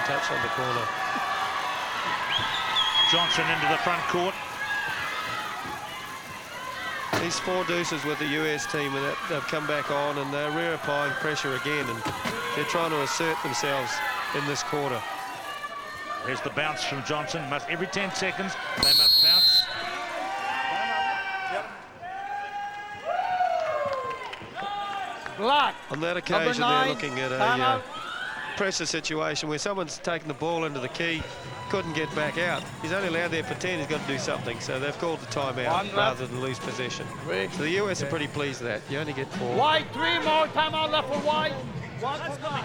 touched on the corner. Johnson into the front court. These 4 deuces with the US team, they've come back on and they're reapplying pressure again, and they're trying to assert themselves in this quarter. Here's the bounce from Johnson. Every 10 seconds, they must bounce. Black. On that occasion, they're looking at a pressure situation where someone's taken the ball into the key, couldn't get back out. He's only allowed there for 10, he's got to do something. So they've called the timeout rather than lose possession. So the US are pretty pleased with that. You only get 4. White, 3 more, timeout left for White. One for Black.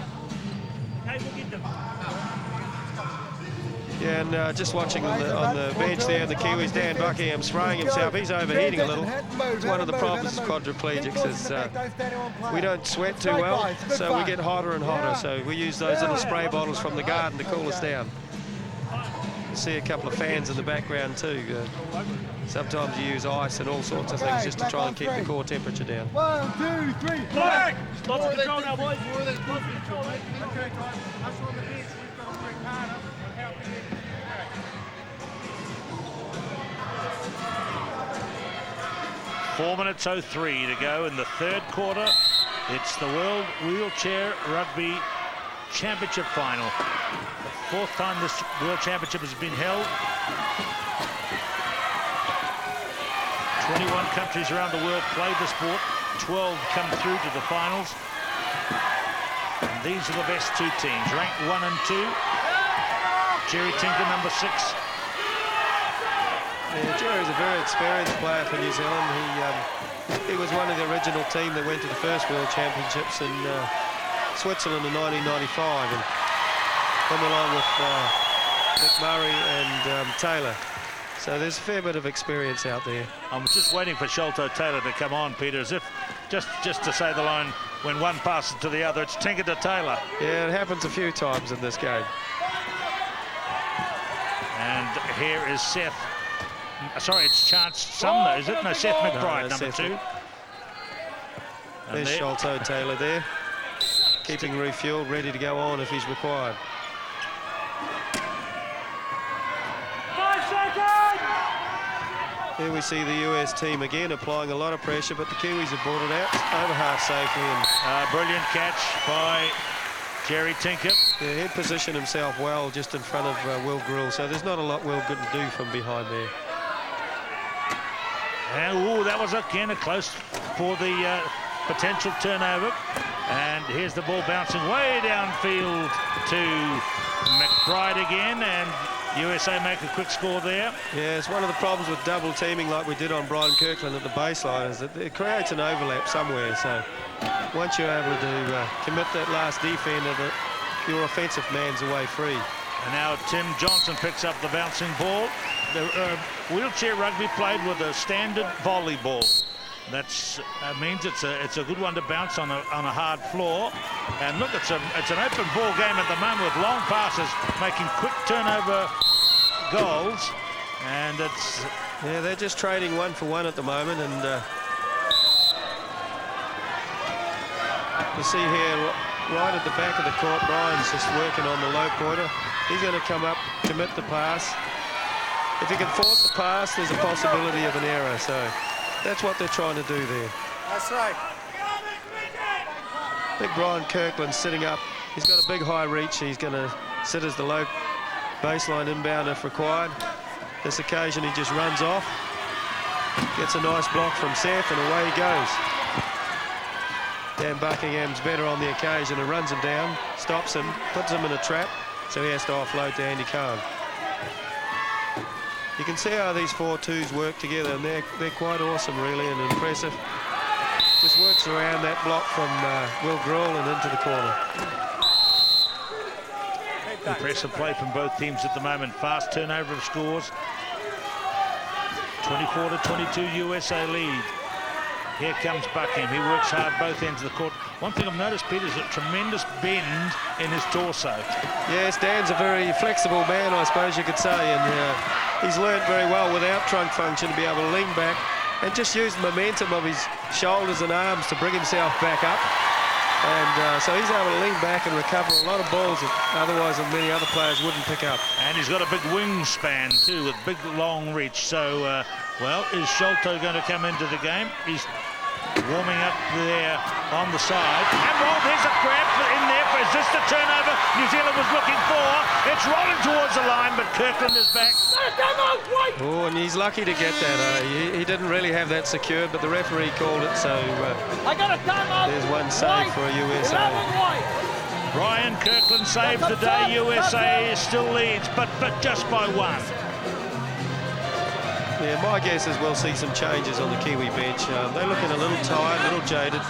Yeah, and just watching on the bench there, the Kiwis, Dan Buckingham spraying himself. He's overheating a little. It's one of the problems with quadriplegics is we don't sweat too well, so we get hotter and hotter. So we use those little spray bottles from the garden to cool us down. See a couple of fans in the background too. Sometimes you use ice and all sorts of things just to try and keep the core temperature down. 1, 2, 3, Black! Lots of control now, boys. Okay, guys. Us on the bench, we've got to work harder and help you. 4 minutes 03 to go in the 3rd quarter. It's the World Wheelchair Rugby Championship final. The 4th time this World Championship has been held. 21 countries around the world played the sport. 12 come through to the finals. And these are the best 2 teams, ranked 1 and 2. Jerry Tinker, number 6. Yeah, Jerry's a very experienced player for New Zealand. He was one of the original team that went to the first World Championships in Switzerland in 1995, and went along with Nick Murray and Taylor. So there's a fair bit of experience out there. I'm just waiting for Sholto Taylor to come on, Peter, as if just to say the line, when one passes to the other, it's Tinker to Taylor. Yeah, it happens a few times in this game. And here is Seth. Sorry, it's Chance Sumner, is it? No, Seth McBride, number 2. There's Sholto Taylor there, keeping refueled, ready to go on if he's required. 5 seconds! Here we see the US team again applying a lot of pressure, but the Kiwis have brought it out over half safely. And brilliant catch by Jerry Tinker. Yeah, he'd positioned himself well just in front of Will Grill, so there's not a lot Will could do from behind there. And that was again a close for the potential turnover. And here's the ball bouncing way downfield to McBride again, and USA make a quick score there. Yeah, it's one of the problems with double teaming like we did on Brian Kirkland at the baseline, is that it creates an overlap somewhere. So once you're able to commit that last defender, your offensive man's away free. And now Tim Johnson picks up the bouncing ball. The wheelchair rugby played with a standard volleyball. That means it's a good one to bounce on a hard floor. And look, it's an open ball game at the moment with long passes, making quick turnover goals. And it's they're just trading 1 for 1 at the moment. And you see here, right at the back of the court, Brian's just working on the low pointer. He's going to come up, commit the pass. If he can force the pass, there's a possibility of an error. So that's what they're trying to do there. That's right. Big Brian Kirkland sitting up. He's got a big high reach. He's going to sit as the low baseline inbound if required. This occasion he just runs off, gets a nice block from Seth, and away he goes. Dan Buckingham's better on the occasion and runs him down, stops him, puts him in a trap, so he has to offload to Andy Cohen. You can see how these 4-2s work together, and they're quite awesome, really, and impressive. Just works around that block from Will Grohl and into the corner. impressive play from both teams at the moment. Fast turnover of scores. 24-22 USA lead. Here comes Buckingham. He works hard both ends of the court. One thing I've noticed, Peter, is a tremendous bend in his torso. Yes, Dan's a very flexible man, I suppose you could say, and he's learned very well without trunk function to be able to lean back and just use the momentum of his shoulders and arms to bring himself back up. And so he's able to lean back and recover a lot of balls that otherwise many other players wouldn't pick up. And he's got a big wingspan too, with big long reach. So, well, is Sholto going to come into the game? He's warming up there on the side. And well, there's a grab in there. Is this the turnover New Zealand was looking for? It's rolling towards the line, but Kirkland is back. Oh, and he's lucky to get that. He didn't really have that secured, but the referee called it, so I got a timeout. there's one save for USA. Brian Kirkland saved the day. USA still leads, but just by one. Yeah, my guess is we'll see some changes on the Kiwi bench. They're looking a little tired, a little jaded.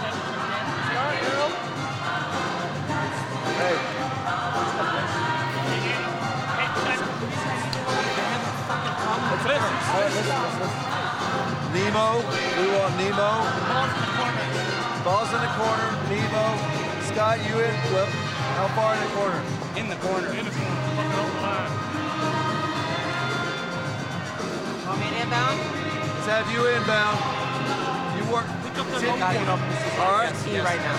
Nemo, we want Nemo. Ball's in the corner. Nemo, Scott, you in? Flip. How far in the corner? In the corner. Want me to inbound? Let's have you inbound. You work. All right. See you right now.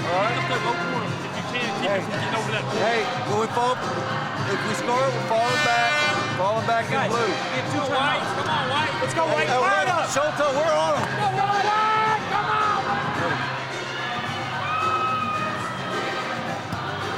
All right. Hey, when we fall, if we score, we're falling back. Falling back in blue. Come on, White. Let's go, White. Fire up. Sholto, we're on him.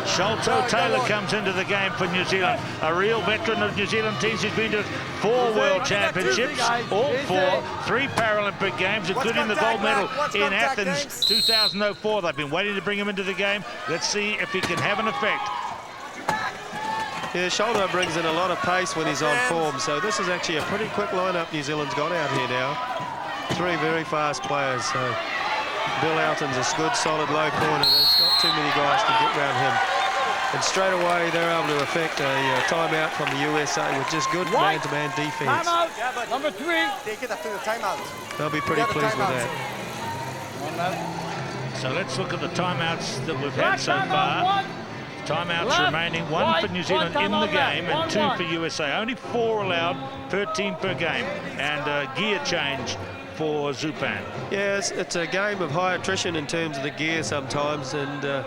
Sholto Taylor comes into the game for New Zealand. A real veteran of New Zealand teams. He's been to 4 World Championships, all 4, 3 Paralympic Games, including the gold medal in Athens 2004. They've been waiting to bring him into the game. Let's see if he can have an effect. Yeah, Sholto brings in a lot of pace when he's on form, so this is actually a pretty quick lineup New Zealand's got out here now. 3 very fast players, so Bill Elton's a good, solid low corner. There's not too many guys to get around him. And straight away, they're able to effect a timeout from the USA with just good man-to-man defense. Timeout. Number 3. Take it after the timeout. They'll be pretty pleased with that. So let's look at the timeouts that we've had so far. Timeouts Left, remaining, 1 right, for New Zealand one in the timeout left, game and 2 1-1. for USA. Only 4 allowed, 13 per game. And gear change for Zupan. Yeah, it's a game of high attrition in terms of the gear sometimes, and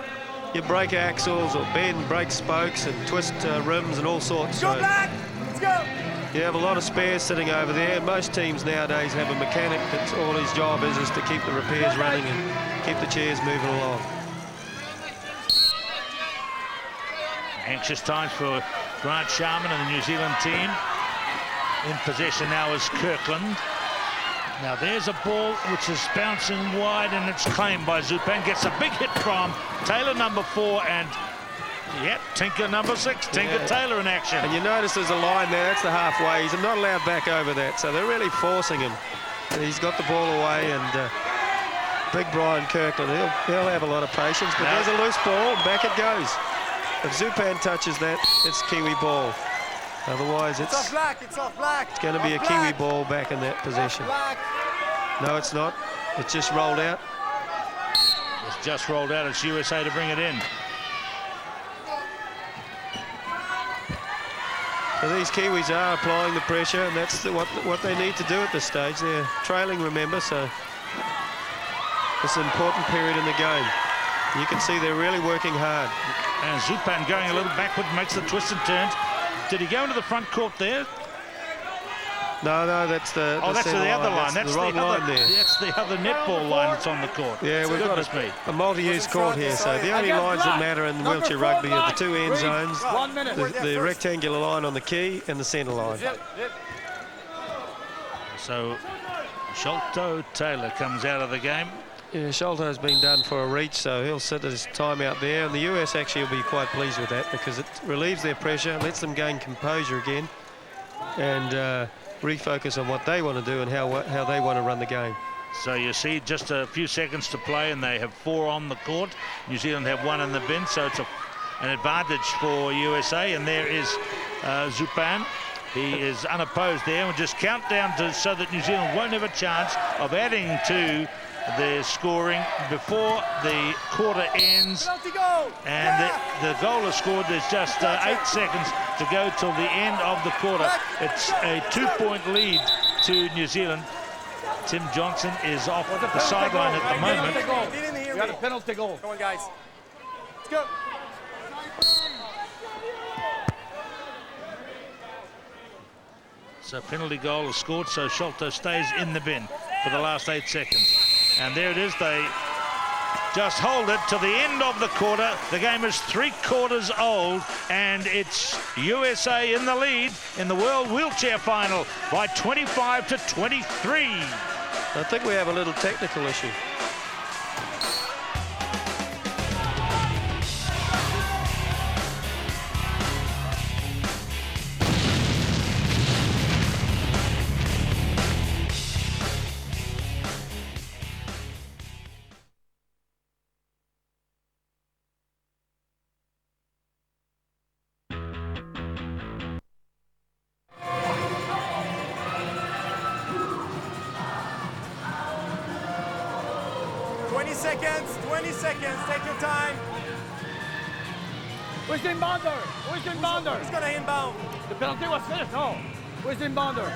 you break axles or bend, break spokes and twist rims and all sorts. So Let's go. you have a lot of spares sitting over there. Most teams nowadays have a mechanic that's all his job is to keep the repairs running and keep the chairs moving along. Anxious times for Grant Sharman and the New Zealand team. In possession now is Kirkland. Now there's a ball which is bouncing wide and it's claimed by Zupan. Gets a big hit from Taylor, number 4, and yep, Tinker, number 6. Tinker Taylor in action. And you notice there's a line there, that's the halfway. He's not allowed back over that, so they're really forcing him. He's got the ball away, and big Brian Kirkland, he'll have a lot of patience, but there's a loose ball, and back it goes. If Zupan touches that, it's Kiwi ball. Otherwise, it's off black. It's off black. going to be a Kiwi ball back in that possession. No, it's not. It's just rolled out. It's just rolled out. It's USA to bring it in. So these Kiwis are applying the pressure, and that's what they need to do at this stage. They're trailing, remember, so it's an important period in the game. You can see they're really working hard. And Zupan going a little backward, makes the twists and turns. Did he go into the front court there? No, that's the Oh, that's the center other line. That's the wrong line there. That's the other netball line that's on the court. Yeah, we've got a multi-use court here, so the only lines that matter in wheelchair rugby are the 2 end zones, 1 minute. the rectangular line on the key, and the centre line. So Sholto Taylor comes out of the game. Yeah, Sholto's been done for a reach, so he'll sit his time out there, and the US actually will be quite pleased with that because it relieves their pressure, lets them gain composure again, and refocus on what they want to do and how they want to run the game. So you see just a few seconds to play and they have 4 on the court. New Zealand have 1 in the bin, so it's an advantage for USA. And there is Zupan. He is unopposed there. We'll just count down so that New Zealand won't have a chance of adding to their scoring before the quarter ends. And the goal is scored. There's just 8 seconds to go till the end of the quarter. It's a 2-point lead to New Zealand. Tim Johnson is off the sideline at the moment. got a penalty goal. Come on, guys. Let's go. So penalty goal is scored, so Sholto stays in the bin for the last 8 seconds. And there it is, they just hold it to the end of the quarter. The game is 3/4 old, and it's USA in the lead in the World Wheelchair Final by 25 to 23. I think we have a little technical issue. Take your time. Where's the inbounder? Where's the inbounder? Who's gonna inbound? The penalty was finished. No. Where's the inbounder?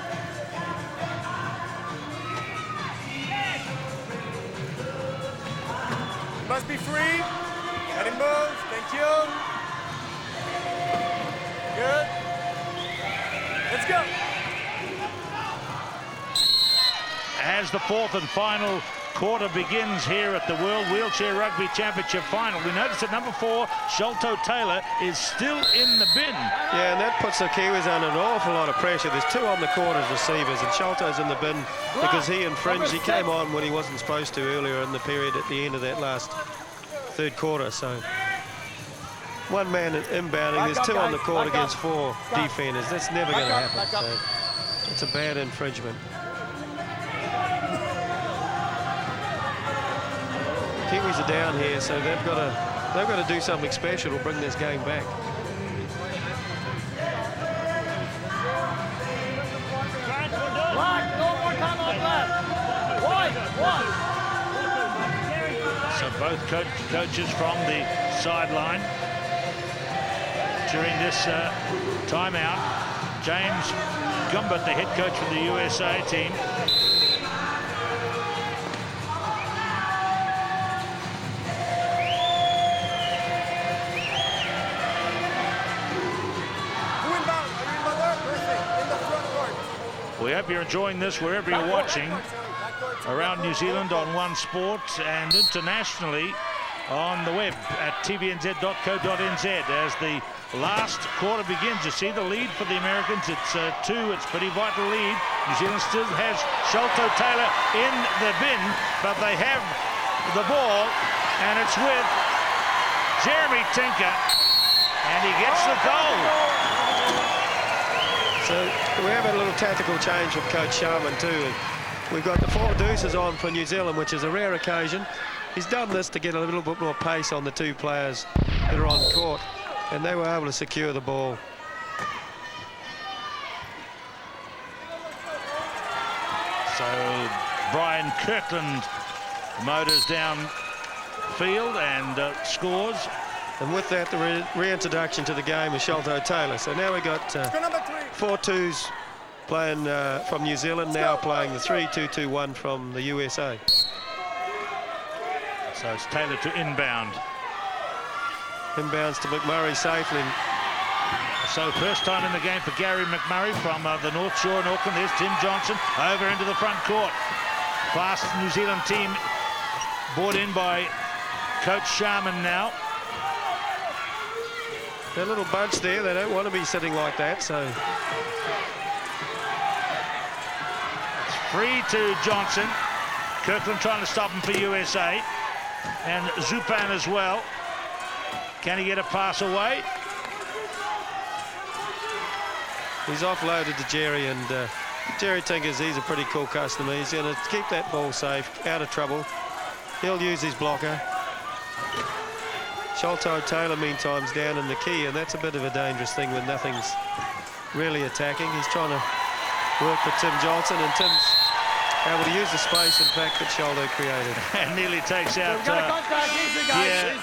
Must be free. Let him move. Thank you. Good. Let's go. As the 4th and final quarter begins here at the World Wheelchair Rugby Championship Final, we notice that number 4, Sholto Taylor, is still in the bin. Yeah, and that puts the Kiwis under an awful lot of pressure. There's 2 on the court as receivers, and Sholto's in the bin because he infringed. He came on when he wasn't supposed to earlier in the period at the end of that last 3rd quarter. So 1 man inbounding. There's 2 on the court against 4 defenders. That's never going to happen. So it's a bad infringement. Kiwis are down here, so they've got to do something special to bring this game back. Black, no more time on left. White. So both coaches from the sideline during this timeout. James Gumbert, the head coach for the USA team. We hope you're enjoying this wherever you're watching around New Zealand on One Sport and internationally on the web at tvnz.co.nz. As the last quarter begins, you see the lead for the Americans. It's 2. It's a pretty vital lead. New Zealand still has Sholto Taylor in the bin, but they have the ball, and it's with Jeremy Tinker, and he gets the goal. So we have a little tactical change from Coach Sharman too. We've got the 4 deuces on for New Zealand, which is a rare occasion. He's done this to get a little bit more pace on the 2 players that are on court, and they were able to secure the ball. So Brian Kirkland motors down field and scores. And with that, the reintroduction to the game is Sholto Taylor. So now we've got 4 twos playing from New Zealand, now playing the 3-2-2-1 from the USA. So it's Taylor to inbound. Inbounds to McMurray safely. So first time in the game for Gary McMurray from the North Shore in Auckland. There's Tim Johnson over into the front court. Fast New Zealand team brought in by Coach Sharman now. They're a little bunch there. They don't want to be sitting like that, so. It's free to Johnson. Kirkland trying to stop him for USA. And Zupan as well. Can he get a pass away? He's offloaded to Jerry, and Jerry Tinkers, he's a pretty cool customer. He's going to keep that ball safe, out of trouble. He'll use his blocker. Sholto Taylor, meantime, is down in the key, and that's a bit of a dangerous thing when nothing's really attacking. He's trying to work for Tim Johnson, and Tim's able to use the space, in fact, that Sholto created. And nearly takes out We've got a contact. Easy, guys.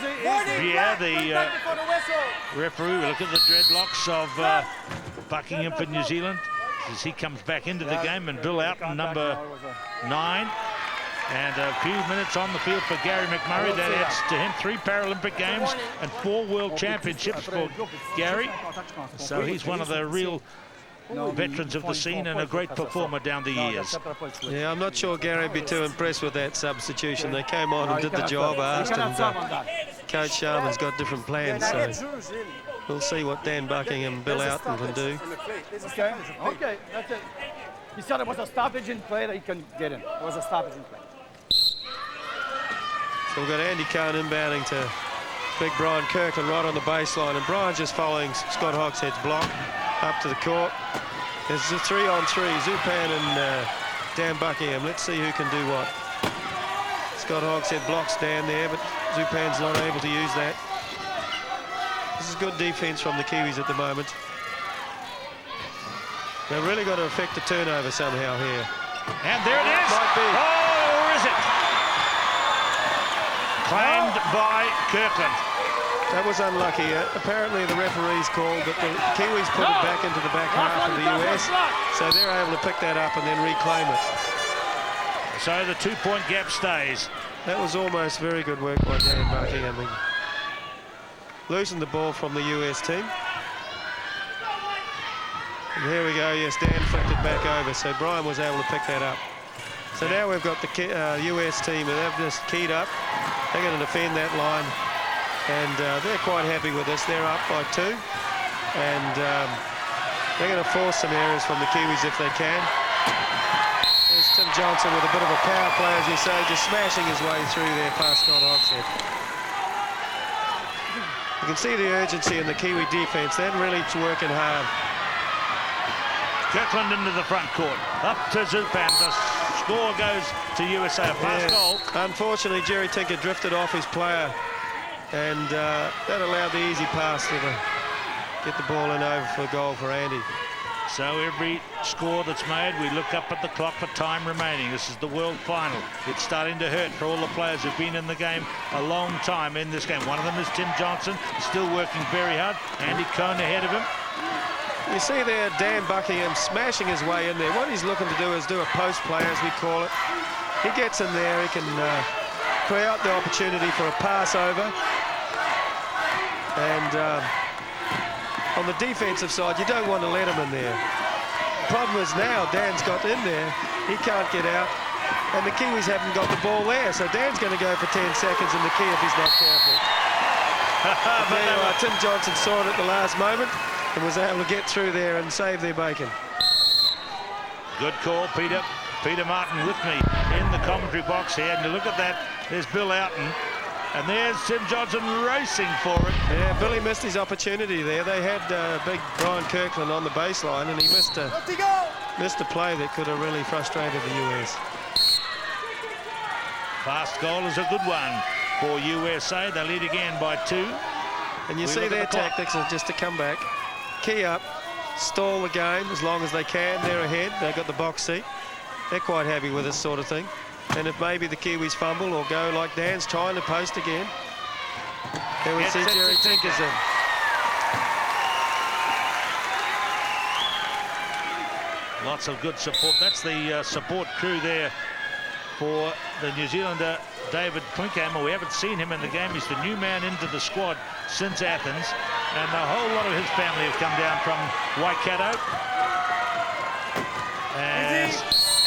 Easy. the referee. Look at the dreadlocks of Buckingham for New Zealand as he comes back into the game, and Bill Oughton, number 9. And a few minutes on the field for Gary McMurray. That adds to him 3 Paralympic Games and 4 World Championships for Gary. So he's one of the real veterans of the scene and a great performer down the years. Yeah, I'm not sure Gary would be too impressed with that substitution. They came on and did the job asked, and Coach Sharman's got different plans, so we'll see what Dan Buckingham and Bill Outen can do. Okay, that's it. He said it was a stoppage in play that he can get in. It was a stoppage in play. So we've got Andy Cohen inbounding to big Brian Kirkland right on the baseline, and Brian's just following Scott Hogshead's block up to the court. There's a 3-on-3, Zupan and Dan Buckingham. Let's see who can do what. Scott Hogshead blocks Dan there, but Zupan's not able to use that. This is good defense from the Kiwis at the moment. They've really got to affect the turnover somehow here. And there it is. Might be. Oh, or is it? Claimed by Kirkland. That was unlucky. Apparently the referees called, but the Kiwis put it back into the back half of the US, so they're able to pick that up and then reclaim it. So the 2-point gap stays. That was almost very good work by Dan Buckingham. Losing the ball from the US team. And here we go, yes, Dan flicked it back over, so Brian was able to pick that up. So now we've got the US team, and they've just keyed up. They're going to defend that line, and they're quite happy with this. They're up by 2, and they're going to force some errors from the Kiwis if they can. There's Tim Johnson with a bit of a power play, as you say, just smashing his way through there past Scott Hogshead. You can see the urgency in the Kiwi defense. They're really working hard. Kirkland into the front court. Up to Zupan. The score goes to USA. A fast goal. Unfortunately, Jerry Tinker drifted off his player, and that allowed the easy pass to get the ball in over for a goal for Andy. So every score that's made, we look up at the clock for time remaining. This is the World Final. It's starting to hurt for all the players who've been in the game a long time in this game. One of them is Tim Johnson, still working very hard. Andy Cohen ahead of him. You see there Dan Buckingham smashing his way in there. What he's looking to do is do a post play, as we call it. He gets in there, he can create the opportunity for a pass over. And on the defensive side, you don't want to let him in there. The problem is now Dan's got in there, he can't get out, and the Kiwis haven't got the ball there. So Dan's going to go for 10 seconds in the key if he's not careful. There you are, Tim Johnson saw it at the last moment and was able to get through there and save their bacon. Good call, Peter. Peter Martin with me in the commentary box here. And look at that, there's Bill Outen. And there's Tim Johnson racing for it. Yeah, Billy missed his opportunity there. They had big Brian Kirkland on the baseline, and he missed a play that could have really frustrated the US. Fast goal is a good one for USA. They lead again by 2. And you see their tactics are just to come back, key up, stall the game as long as they can. They're ahead. They've got the box seat. They're quite happy with this sort of thing. And if maybe the Kiwis fumble or go like Dan's trying to post again, then we see Jerry Tinker's in. Lots of good support. That's the support crew there for the New Zealander, David Klinkhammer. We haven't seen him in the game. He's the new man into the squad since Athens. And a whole lot of his family have come down from Waikato. As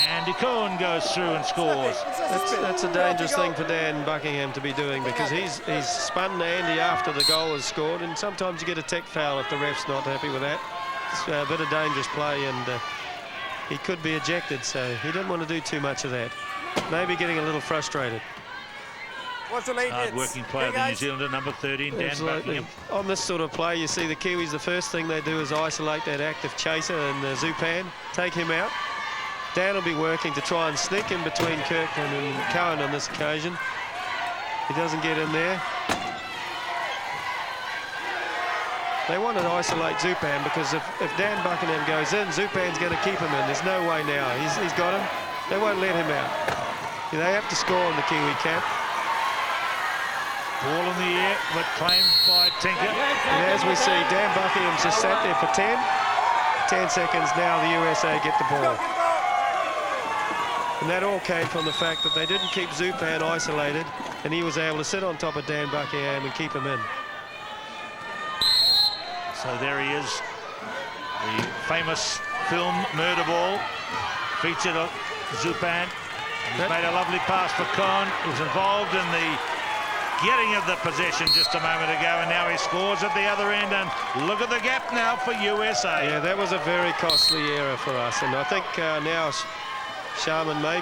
Andy Cohen goes through and scores. That's a dangerous thing for Dan Buckingham to be doing, because he's spun Andy after the goal is scored, and sometimes you get a tech foul if the ref's not happy with that. It's a bit of dangerous play, and he could be ejected, so he didn't want to do too much of that. Maybe getting a little frustrated. What's the late hard-working player, the New Zealander, number 13, Dan Buckingham. On this sort of play, you see the Kiwis, the first thing they do is isolate that active chaser and Zupan, take him out. Dan will be working to try and sneak in between Kirkland and Cohen on this occasion. He doesn't get in there. They want to isolate Zupan, because if Dan Buckingham goes in, Zupan's going to keep him in. There's no way now. He's got him. They won't let him out. They have to score in the Kiwi camp. Ball in the air, but claimed by Tinker. And as we see, Dan Buckingham's just sat there for 10 seconds. Now the USA get the ball. And that all came from the fact that they didn't keep Zupan isolated, and he was able to sit on top of Dan Buckingham and keep him in. So there he is, the famous film Murder Ball, featured Zupan. He's made a lovely pass for Cohen, who's involved in the getting of the possession just a moment ago, and now he scores at the other end, and look at the gap now for USA. Yeah, that was a very costly error for us, and I think now Coach Sharman may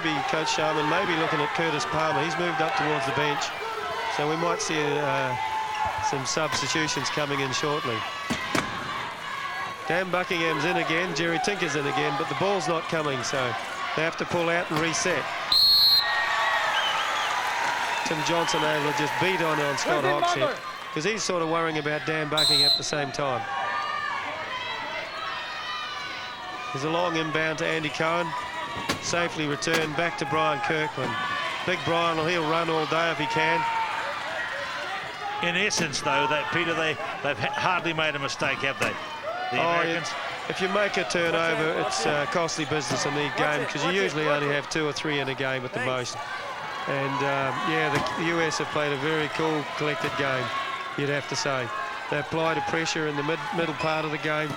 be looking at Curtis Palmer. He's moved up towards the bench, so we might see some substitutions coming in shortly. Dan Buckingham's in again, Jerry Tinker's in again, but the ball's not coming, so they have to pull out and reset. Tim Johnson able to just beat on Scott Hogshead, because he's sort of worrying about Dan Buckingham at the same time. There's a long inbound to Andy Cohen. Safely returned back to Brian Kirkland. Big Brian, he'll run all day if he can. In essence, though, Peter, they've hardly made a mistake, have they? The Americans? If you make a turnover, it's costly business in the game, because you usually only have 2 or 3 in a game at the most. And yeah, the US have played a very cool, collected game, you'd have to say. They applied a pressure in the middle part of the game.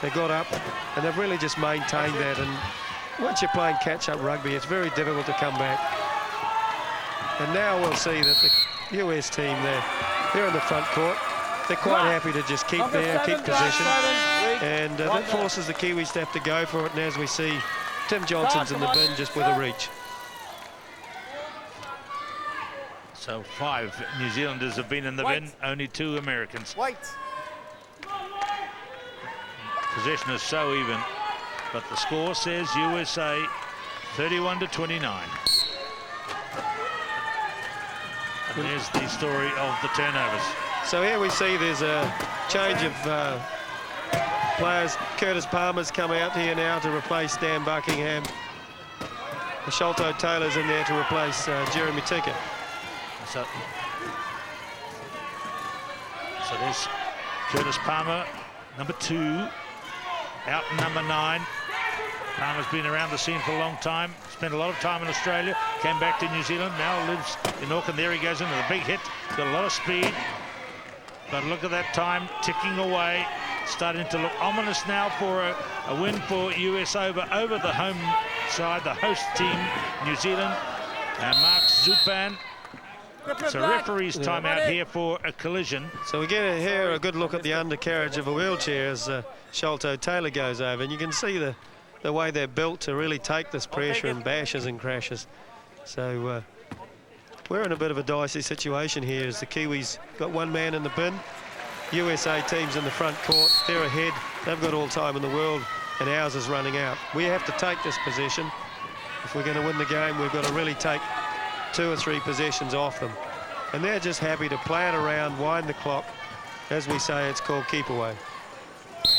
They got up, and they've really just maintained that. And once you're playing catch-up rugby, it's very difficult to come back. And now we'll see that the US team, they're in the front court. They're quite happy to just keep there, keep position. And that forces the Kiwis to have to go for it. And as we see, Tim Johnson's in the bin just with a reach. So 5 New Zealanders have been in the bin, only 2 Americans. Possession is so even, but the score says USA 31-29. And there's the story of the turnovers. So here we see there's a change of players. Curtis Palmer's come out here now to replace Dan Buckingham. Sholto Taylor's in there to replace Jeremy Tinker. So there's Curtis Palmer, number 2, out number 9. Palmer's been around the scene for a long time, spent a lot of time in Australia, came back to New Zealand, now lives in Auckland. There he goes into the big hit, got a lot of speed. But look at that time ticking away, starting to look ominous now for a win for US over the home side, the host team, New Zealand. And Mark Zupan. So referee's time out here for a collision. So we get here a good look at the undercarriage of a wheelchair as Sholto Taylor goes over, and you can see the way they're built to really take this pressure and bashes and crashes. So we're in a bit of a dicey situation here as the Kiwis got 1 man in the bin. USA team's in the front court, they're ahead, they've got all time in the world, and ours is running out. We have to take this position. If we're going to win the game, we've got to really take 2 or 3 possessions off them. And they're just happy to play it around, wind the clock. As we say, it's called keep away.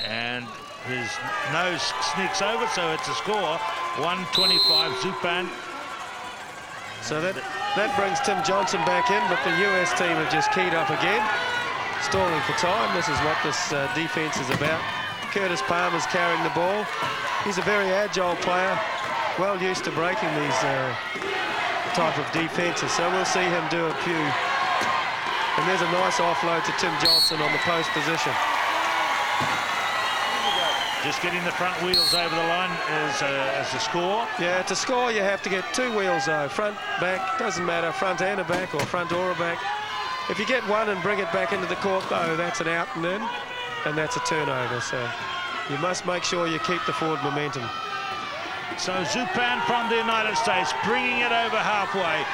And his nose sneaks over, so it's a score, 125 Zupan. So that brings Tim Johnson back in, but the US team have just keyed up again, stalling for time. This is what this defense is about. Curtis Palmer's carrying the ball. He's a very agile player, well used to breaking these type of defenses, so we'll see him do a few. And there's a nice offload to Tim Johnson on the post position. Just getting the front wheels over the line as the score. Yeah, to score you have to get 2 wheels though, front, back, doesn't matter, front and a back or front or a back. If you get 1 and bring it back into the court though, that's an out and in, and that's a turnover, so you must make sure you keep the forward momentum. So Zupan from the United States bringing it over halfway,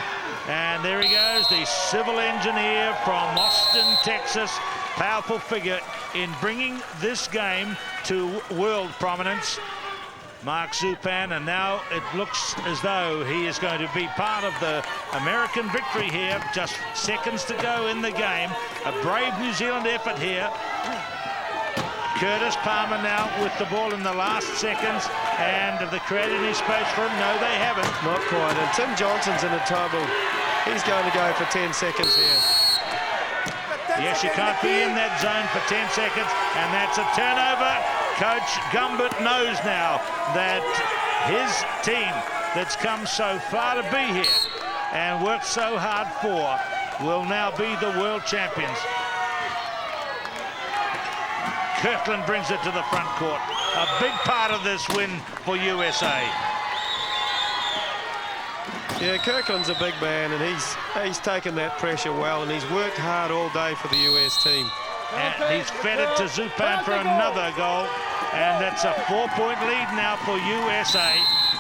and there he goes, the civil engineer from Austin, Texas. Powerful figure in bringing this game to world prominence, Mark Zupan, and now it looks as though he is going to be part of the American victory here. Just seconds to go in the game. A brave New Zealand effort here. Curtis Palmer now with the ball in the last seconds, and have they created any space for him? No, they haven't. Not quite, and Tim Johnson's in a trouble. He's going to go for 10 seconds here. Yes, you can't be in that zone for 10 seconds, and that's a turnover. Coach Gumbert knows now that his team that's come so far to be here and worked so hard for will now be the world champions. Kirkland brings it to the front court. A big part of this win for USA. Yeah, Kirkland's a big man, and he's taken that pressure well, and he's worked hard all day for the US team. And he's fed it to Zupan for another goal, and that's a 4-point lead now for USA.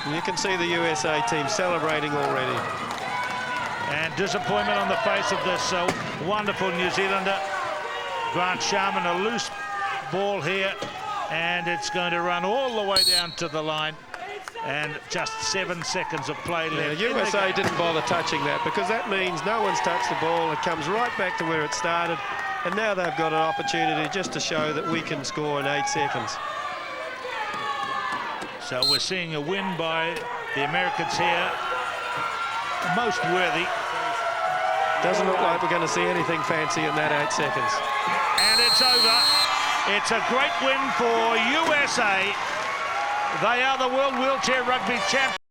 And you can see the USA team celebrating already. And disappointment on the face of this wonderful New Zealander. Grant Sharman, a loose ball here, and it's going to run all the way down to the line. And just 7 seconds of play left. Yeah, USA didn't bother touching that, because that means no one's touched the ball. It comes right back to where it started, and now they've got an opportunity just to show that we can score in 8 seconds. So we're seeing a win by the Americans here. Most worthy. Doesn't look like we're going to see anything fancy in that 8 seconds. And it's over. It's a great win for USA. They are the World Wheelchair Rugby champions.